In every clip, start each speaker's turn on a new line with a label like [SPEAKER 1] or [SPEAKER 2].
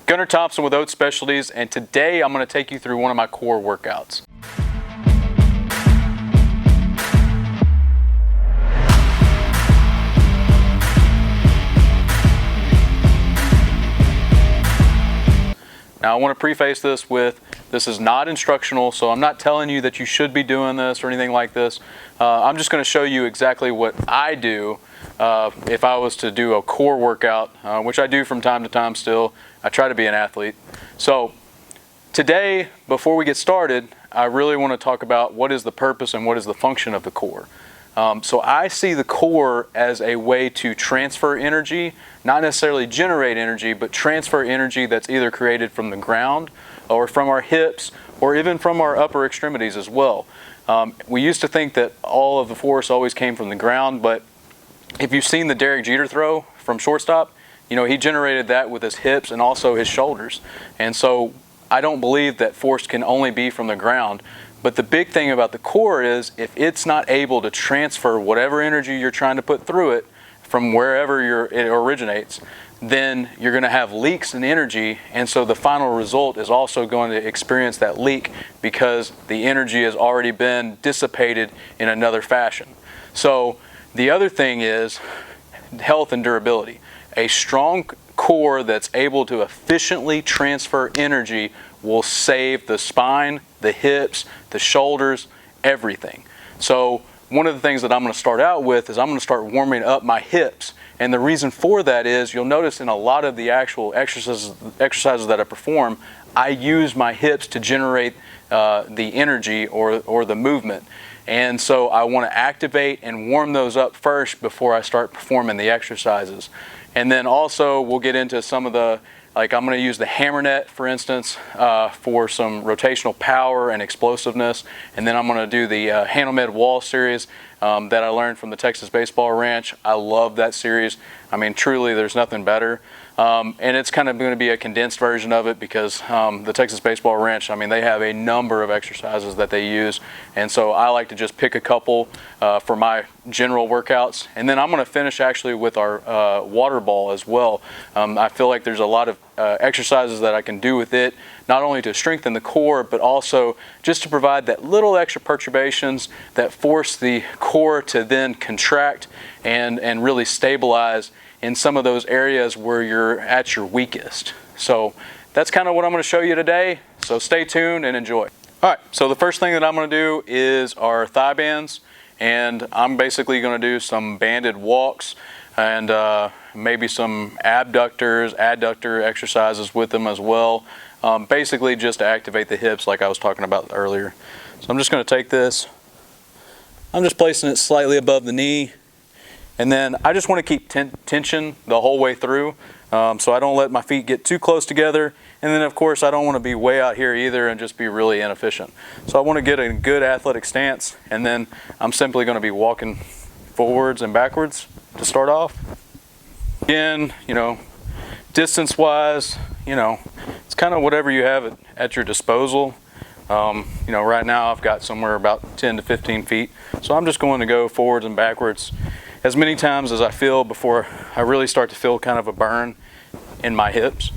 [SPEAKER 1] Gunnar Thompson with Oates Specialties, and today I'm going to take you through one of my core workouts. Now I want to preface this with, this is not instructional, so I'm not telling you that you should be doing this or anything like this. I'm just going to show you exactly what I do if I was to do a core workout, which I do from time to time still. I try to be an athlete. So today, before we get started, I really want to talk about what is the purpose and what is the function of the core. So I see the core as a way to transfer energy, not necessarily generate energy, but transfer energy that's either created from the ground or from our hips or even from our upper extremities as well. We used to think that all of the force always came from the ground, but if you've seen the Derek Jeter throw from shortstop, you know, he generated that with his hips and also his shoulders. And so I don't believe that force can only be from the ground. But the big thing about the core is if it's not able to transfer whatever energy you're trying to put through it from wherever it originates, then you're going to have leaks in energy, and so the final result is also going to experience that leak because the energy has already been dissipated in another fashion. So the other thing is health and durability. A strong core that's able to efficiently transfer energy will save the spine, the hips, the shoulders, everything. So one of the things that I'm going to start out with is I'm going to start warming up my hips. And the reason for that is you'll notice in a lot of the actual exercises that I perform, I use my hips to generate the energy or the movement. And so I want to activate and warm those up first before I start performing the exercises. And then also we'll get into some of the, like I'm going to use the hammer net, for instance, for some rotational power and explosiveness. And then I'm going to do the HandleMed Wall series that I learned from the Texas Baseball Ranch. I love that series. I mean, truly, there's nothing better. And it's kind of going to be a condensed version of it because the Texas Baseball Ranch, I mean, they have a number of exercises that they use. And so I like to just pick a couple for my general workouts. And then I'm going to finish actually with our water ball as well. I feel like there's a lot of exercises that I can do with it, not only to strengthen the core, but also just to provide that little extra perturbations that force the core to then contract and really stabilize in some of those areas where you're at your weakest. So that's kind of what I'm going to show you today. So stay tuned and enjoy. All right, so the first thing that I'm going to do is our thigh bands, and I'm basically going to do some banded walks and maybe some abductors, adductor exercises with them as well. Basically just to activate the hips like I was talking about earlier. So I'm just going to take this, I'm just placing it slightly above the knee, and then I just want to keep tension the whole way through, so I don't let my feet get too close together. And then of course I don't want to be way out here either and just be really inefficient. So I want to get a good athletic stance, and then I'm simply going to be walking forwards and backwards to start off. Again, you know, distance wise, you know, it's kind of whatever you have at your disposal. You know, right now I've got somewhere about 10 to 15 feet. So I'm just going to go forwards and backwards as many times as I feel before I really start to feel kind of a burn in my hips.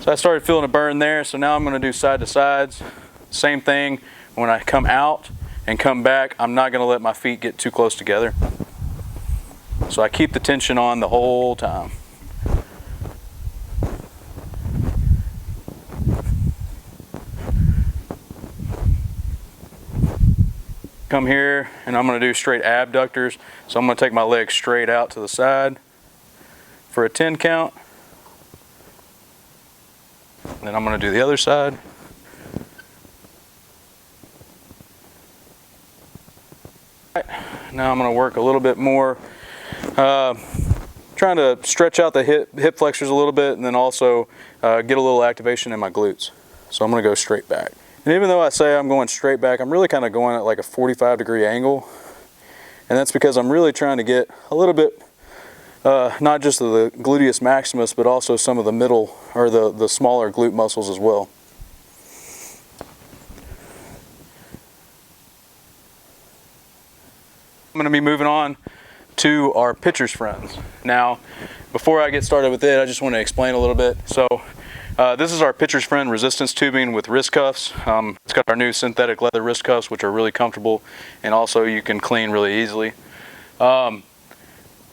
[SPEAKER 1] So I started feeling a burn there, so now I'm going to do side to sides. Same thing, when I come out and come back, I'm not going to let my feet get too close together. So I keep the tension on the whole time. Come here and I'm going to do straight abductors. So I'm going to take my legs straight out to the side for a 10 count. Then I'm going to do the other side. Now I'm going to work a little bit more, trying to stretch out the hip flexors a little bit, and then also get a little activation in my glutes. So I'm going to go straight back. And even though I say I'm going straight back, I'm really kind of going at like a 45-degree angle. And that's because I'm really trying to get a little bit, not just of the gluteus maximus, but also some of the middle or the smaller glute muscles as well. I'm going to be moving on to our pitcher's friends. Now, before I get started with it, I just want to explain a little bit. So this is our pitcher's friend resistance tubing with wrist cuffs. It's got our new synthetic leather wrist cuffs, which are really comfortable, and also you can clean really easily.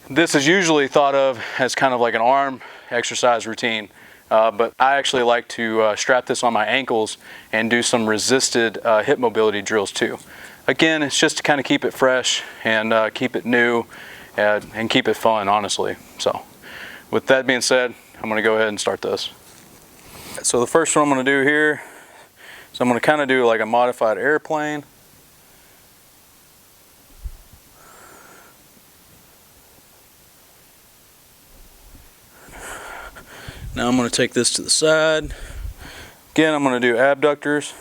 [SPEAKER 1] This is usually thought of as kind of like an arm exercise routine, but I actually like to strap this on my ankles and do some resisted hip mobility drills too. Again, it's just to kind of keep it fresh and keep it new and keep it fun, honestly. So with that being said, I'm going to go ahead and start this. So the first one I'm going to do here is I'm going to kind of do like a modified airplane. Now I'm going to take this to the side. Again, I'm going to do abductors.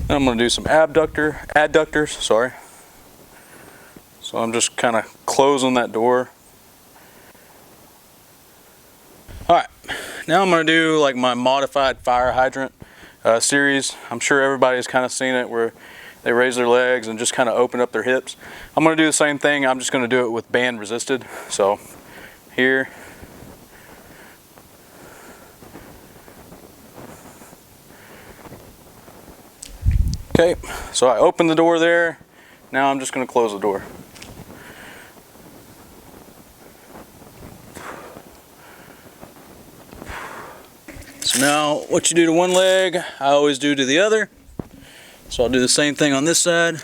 [SPEAKER 1] Then I'm going to do some adductors, sorry. So I'm just kind of closing that door. Alright, now I'm going to do like my modified fire hydrant series. I'm sure everybody's kind of seen it where they raise their legs and just kind of open up their hips. I'm going to do the same thing. I'm just going to do it with band resisted. So here. Okay, so I opened the door there. Now I'm just going to close the door. So now what you do to one leg, I always do to the other. So I'll do the same thing on this side.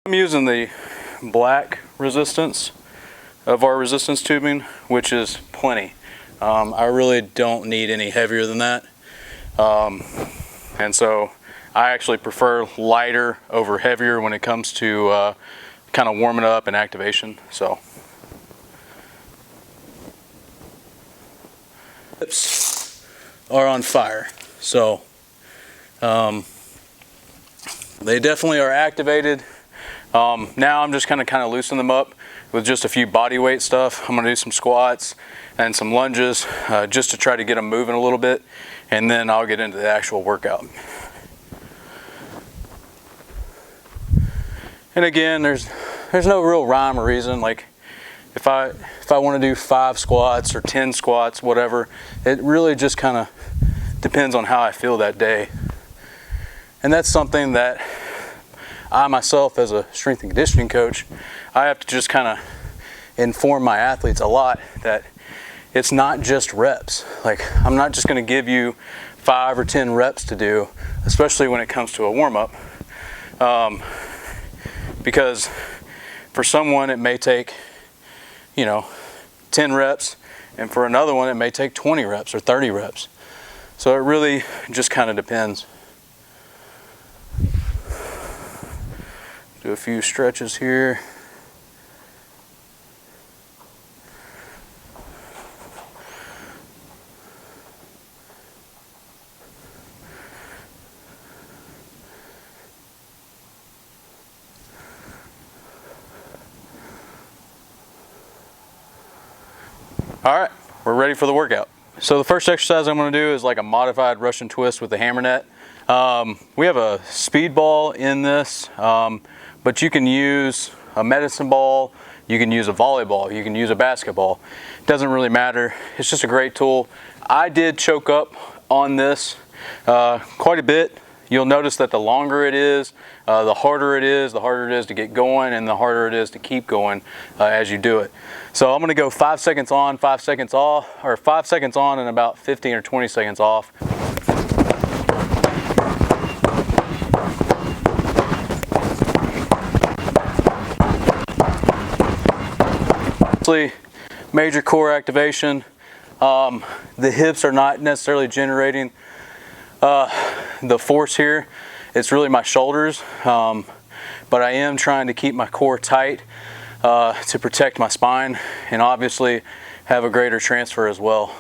[SPEAKER 1] I'm using the black resistance of our resistance tubing, which is plenty. I really don't need any heavier than that. And so I actually prefer lighter over heavier when it comes to kind of warming up and activation. So hips are on fire, so they definitely are activated. Now I'm just kind of loosen them up with just a few body weight stuff. I'm going to do some squats and some lunges just to try to get them moving a little bit, and then I'll get into the actual workout. And again, there's no real rhyme or reason. Like if I want to do 5 squats or 10 squats, whatever, it really just kind of depends on how I feel that day. And that's something that I myself, as a strength and conditioning coach, I have to just kind of inform my athletes a lot that it's not just reps. Like, I'm not just going to give you 5 or 10 reps to do, especially when it comes to a warm-up. Because for someone it may take, 10 reps, and for another one it may take 20 reps or 30 reps. So it really just kind of depends. Do a few stretches here. All right, we're ready for the workout. So the first exercise I'm going to do is like a modified Russian twist with the hammer net. We have a speed ball in this, but you can use a medicine ball, you can use a volleyball, you can use a basketball. It doesn't really matter. It's just a great tool. I did choke up on this quite a bit. You'll notice that the longer it is, the harder it is to get going, and the harder it is to keep going as you do it. So I'm going to go 5 seconds on, 5 seconds off, or 5 seconds on and about 15 or 20 seconds off. Major core activation. The hips are not necessarily generating the force here. It's really my shoulders, but I am trying to keep my core tight to protect my spine and obviously have a greater transfer as well.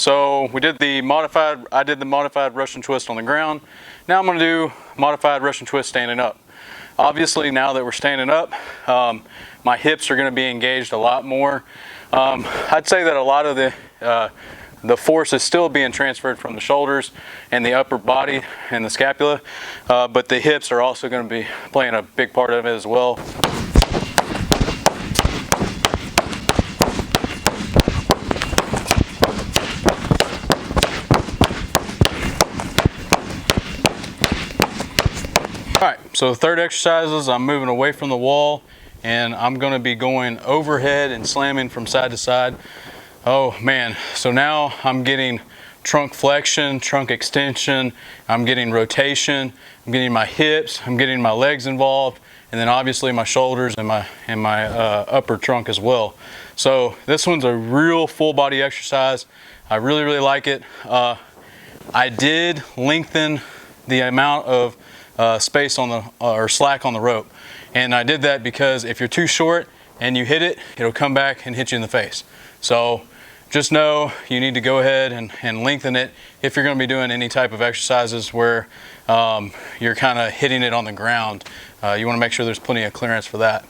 [SPEAKER 1] So I did the modified Russian twist on the ground. Now I'm gonna do modified Russian twist standing up. Obviously, now that we're standing up, my hips are gonna be engaged a lot more. I'd say that a lot of the force is still being transferred from the shoulders and the upper body and the scapula, but the hips are also gonna be playing a big part of it as well. All right, so the third exercise is I'm moving away from the wall and I'm gonna be going overhead and slamming from side to side. Oh man, so now I'm getting trunk flexion, trunk extension, I'm getting rotation, I'm getting my hips, I'm getting my legs involved, and then obviously my shoulders and my upper trunk as well. So this one's a real full body exercise. I really like it. I did lengthen the amount of space on the or slack on the rope, and I did that because if you're too short and you hit it, it'll come back and hit you in the face. So just know you need to go ahead and lengthen it if you're going to be doing any type of exercises where you're kind of hitting it on the ground. You want to make sure there's plenty of clearance for that.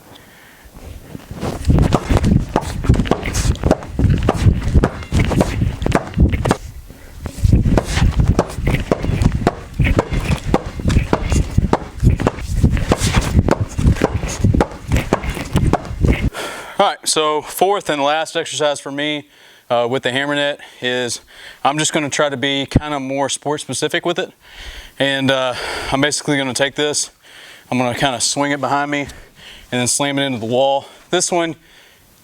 [SPEAKER 1] All right, so fourth and last exercise for me with the hammer net is I'm just going to try to be kind of more sport specific with it. And I'm basically going to take this, I'm going to kind of swing it behind me and then slam it into the wall. This one,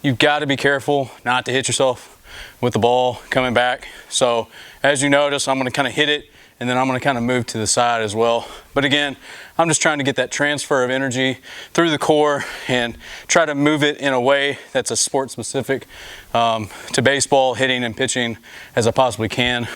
[SPEAKER 1] you've got to be careful not to hit yourself with the ball coming back. So as you notice, I'm going to kind of hit it and then I'm going to kind of move to the side as well. But again, I'm just trying to get that transfer of energy through the core and try to move it in a way that's as sport specific to baseball, hitting and pitching as I possibly can.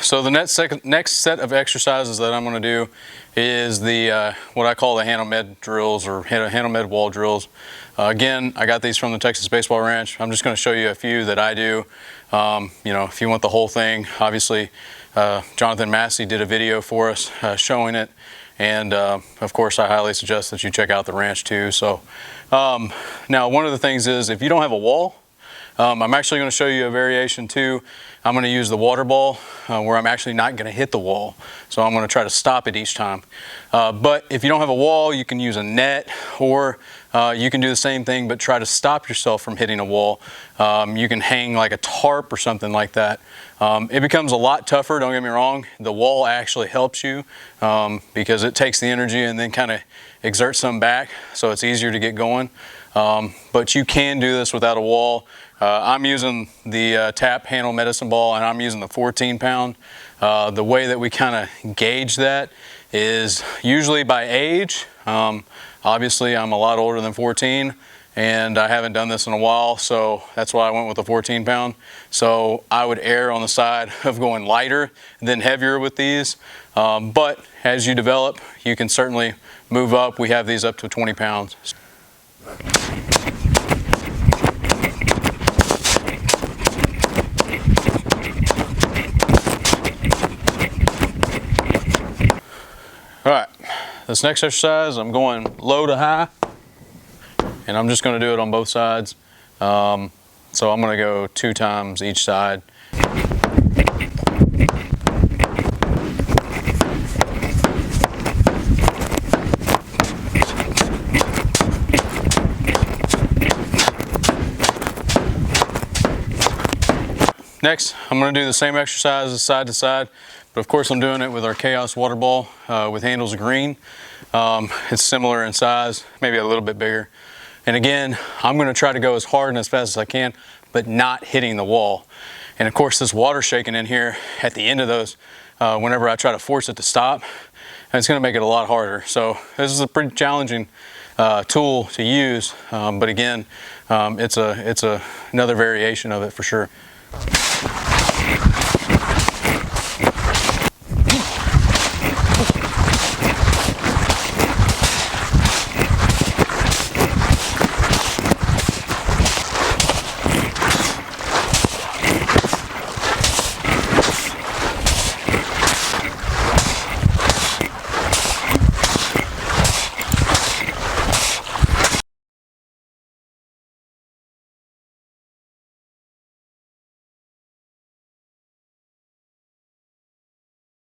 [SPEAKER 1] So the next set of exercises that I'm going to do is the what I call the Hanomed drills or Hanomed wall drills. Again, I got these from the Texas Baseball Ranch. I'm just going to show you a few that I do. You know, if you want the whole thing, obviously Jonathan Massey did a video for us showing it, and of course I highly suggest that you check out the ranch too. So now one of the things is if you don't have a wall, I'm actually going to show you a variation too. I'm going to use the water ball where I'm actually not going to hit the wall. So I'm going to try to stop it each time. But if you don't have a wall, you can use a net, or you can do the same thing but try to stop yourself from hitting a wall. You can hang like a tarp or something like that. It becomes a lot tougher, don't get me wrong. The wall actually helps you because it takes the energy and then kind of exerts some back, so it's easier to get going. But you can do this without a wall. I'm using the tap handle medicine ball and I'm using the 14 pound. The way that we kind of gauge that is usually by age. Obviously I'm a lot older than 14 and I haven't done this in a while, so that's why I went with the 14 pound. So I would err on the side of going lighter than heavier with these. But as you develop, you can certainly move up. We have these up to 20 pounds. All right, this next exercise, I'm going low to high, and I'm just going to do it on both sides. So I'm going to go 2 times each side. Next, I'm going to do the same exercises side to side, but of course I'm doing it with our Chaos water ball with handles of green. It's similar in size, maybe a little bit bigger. And again, I'm going to try to go as hard and as fast as I can, but not hitting the wall. And of course this water shaking in here at the end of those, whenever I try to force it to stop, and it's going to make it a lot harder. So this is a pretty challenging tool to use, but again, it's another variation of it for sure.